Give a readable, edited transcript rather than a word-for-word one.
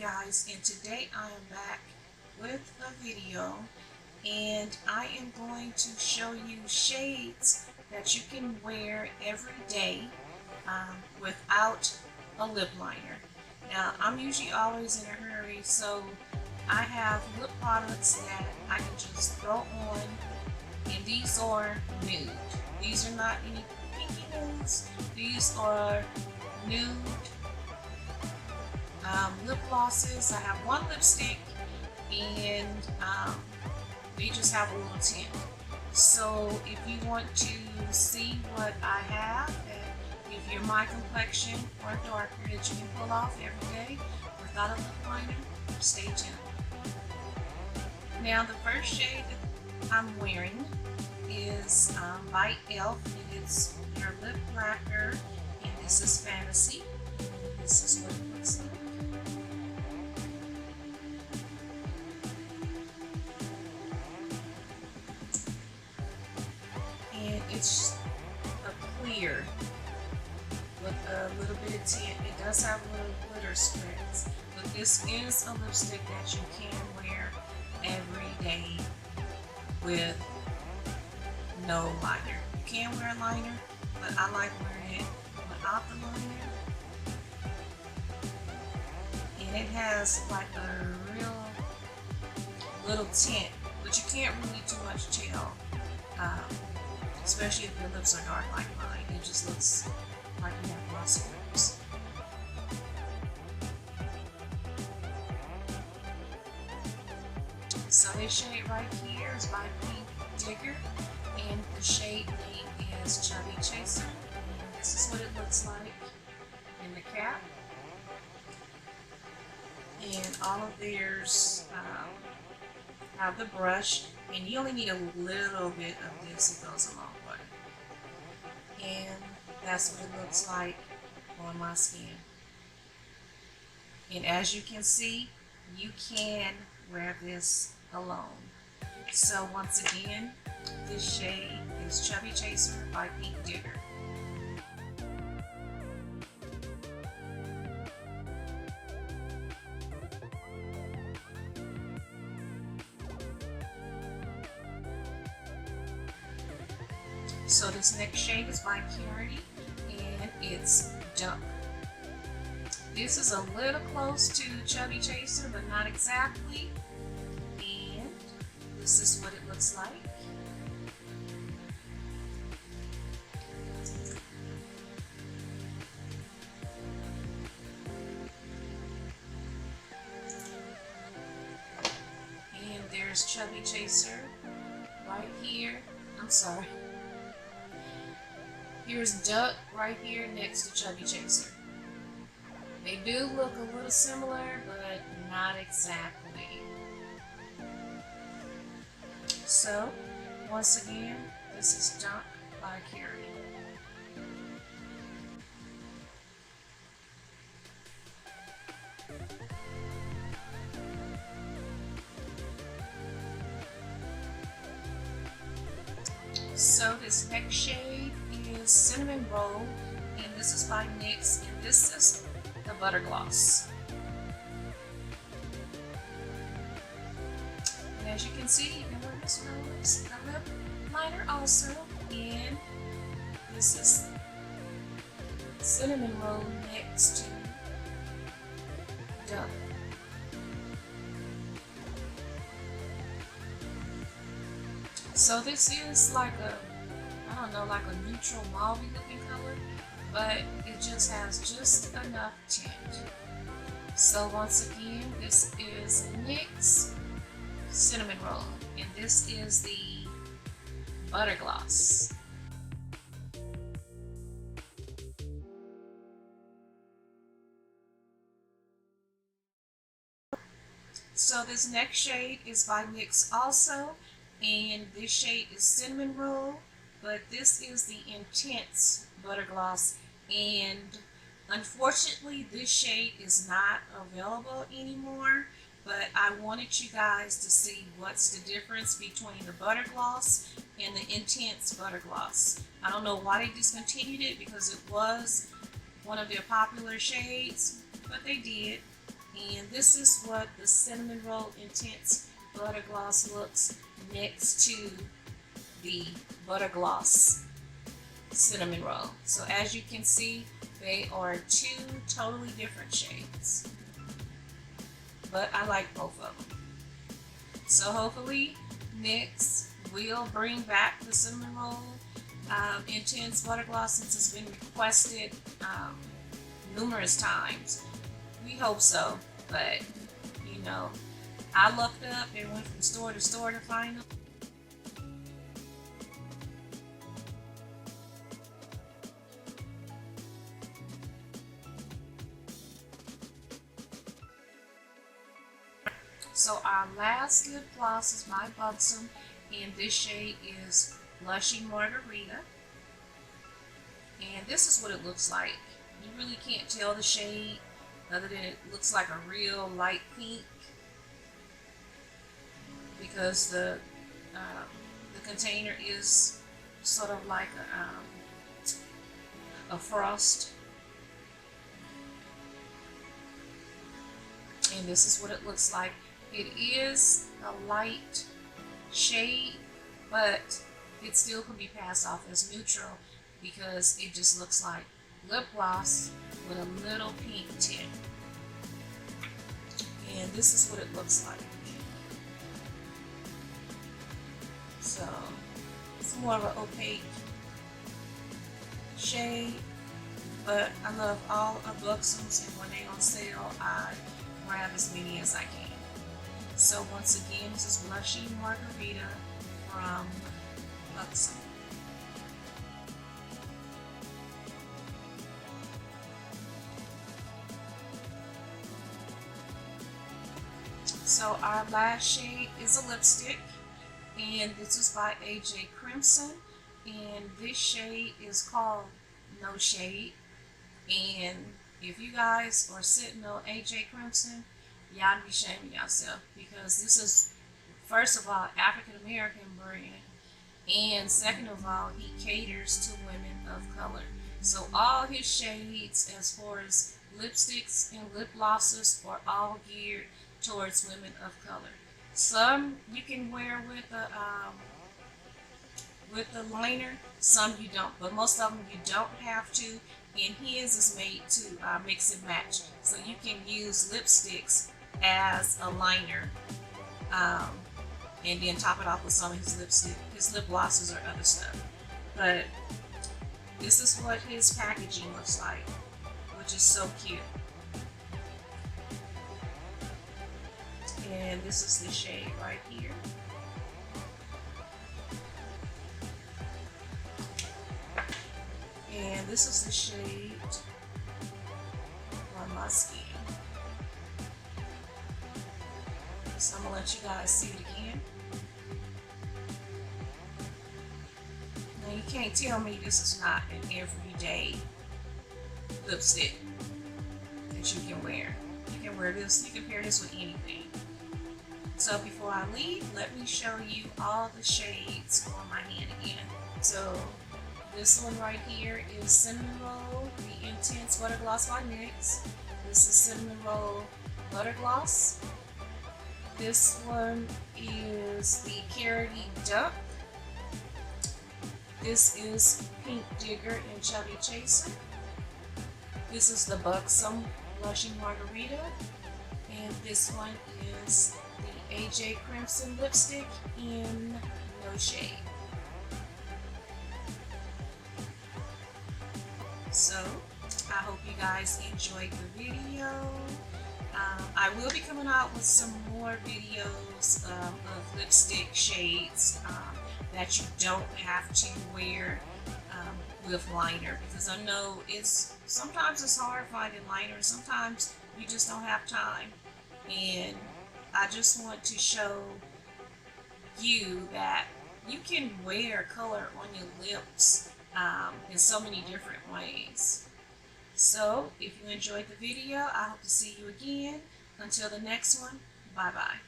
guys, and today I am back with a video, and I am going to show you shades that you can wear every day without a lip liner. Now I'm usually always in a hurry, so I have lip products that I can just throw on, and these are nude. These are not any pinky nudes. These are nude lip glosses. I have one lipstick, and they just have a little tint. So if you want to see what I have, and if you're my complexion or darker, that you can pull off every day without a lip liner, stay tuned. Now the first shade that I'm wearing is by e.l.f. and it's their Lip Lacquer, and this is Fantasy. This is what it looks like. And it's a clear with a little bit of tint. It does have little glitter spreads, but this is a lipstick that you can wear every day with no liner. You can wear a liner, but I like wearing it without the liner. And it has like a real little tint, but you can't really too much tell, especially if your lips are dark like mine. It just looks like you have glossy lips. So this shade right here is by Pigment, and the shade name is Chubby Chaser. And this is what it looks like in the cap. And all of theirs have the brush, and you only need a little bit of this. It goes a long way. And that's what it looks like on my skin. And as you can see, you can wear this alone. So once again, this shade is Chubby Chaser by Pigment. So this next shade is by Karity, and it's Duck. This is a little close to Chubby Chaser, but not exactly. And this is what it looks like. And there's Chubby Chaser right here. I'm sorry. Here's Duck right here next to Chubby Chaser. They do look a little similar, but not exactly. So, once again, this is Duck by Karity. So this next shade is Cinnamon Roll, and this is by NYX, and this is the Buttergloss. And as you can see, you can wear this with a lip liner also, and this is Cinnamon Roll next to Duck. So this is like a, I don't know, like a neutral mauve looking color, but it just has just enough tint. So once again, this is NYX Cinnamon Roll, and this is the Buttergloss. So this next shade is by NYX also, and this shade is Cinnamon Roll, but this is the Intense Buttergloss, and unfortunately this shade is not available anymore, but I wanted you guys to see what's the difference between the Buttergloss and the Intense Buttergloss. I don't know why they discontinued it, because it was one of their popular shades, but they did. And this is what the Cinnamon Roll Intense Buttergloss looks next to the Buttergloss Cinnamon Roll. So as you can see, they are two totally different shades, but I like both of them. So hopefully NYX will bring back the Cinnamon Roll Intense Buttergloss, since it's been requested numerous times. We hope so, but you know, I looked up and went from store to store to find them. So our last lip gloss is by Buxom, and this shade is Blushing Margarita. And this is what it looks like. You really can't tell the shade other than it looks like a real light pink, because the container is sort of like a frost. And this is what it looks like. It is a light shade, but it still can be passed off as neutral because it just looks like lip gloss with a little pink tint. And this is what it looks like. So it's more of an opaque shade, but I love all of Buxom's, and when they're on sale, I grab as many as I can. So once again, this is Blushing Margarita from Buxom. So our last shade is a lipstick, and this is by AJ Crimson, and this shade is called No Shade. And if you guys are sitting on AJ Crimson, y'all be shaming yourself, because this is, first of all, African American brand, and second of all, he caters to women of color. So all his shades, as far as lipsticks and lip glosses, are all geared towards women of color. Some you can wear with the liner, some you don't, but most of them you don't have to. And his is made to mix and match, so you can use lipsticks as a liner, and then top it off with some of his lip glosses or other stuff. But this is what his packaging looks like, which is so cute. And this is the shade right here. And this is the shade on my skin. So I'm gonna let you guys see it again. Now you can't tell me this is not an everyday lipstick that you can wear. You can wear this, you can pair this with anything. So before I leave, let me show you all the shades on my hand again. So this one right here is Cinnamon Roll, the Intense Buttergloss by NYX. This is Cinnamon Roll Buttergloss. This one is the Karity Duck. This is Pink Digger and Chubby Chaser. This is the Buxom Blushing Margarita. And this one is the AJ Crimson lipstick in No Shade. So I hope you guys enjoyed the video. I will be coming out with some more videos of lipstick shades that you don't have to wear with liner, because I know sometimes it's hard finding liner, sometimes you just don't have time, and I just want to show you that you can wear color on your lips in so many different ways. So if you enjoyed the video, I hope to see you again. Until the next one, bye bye.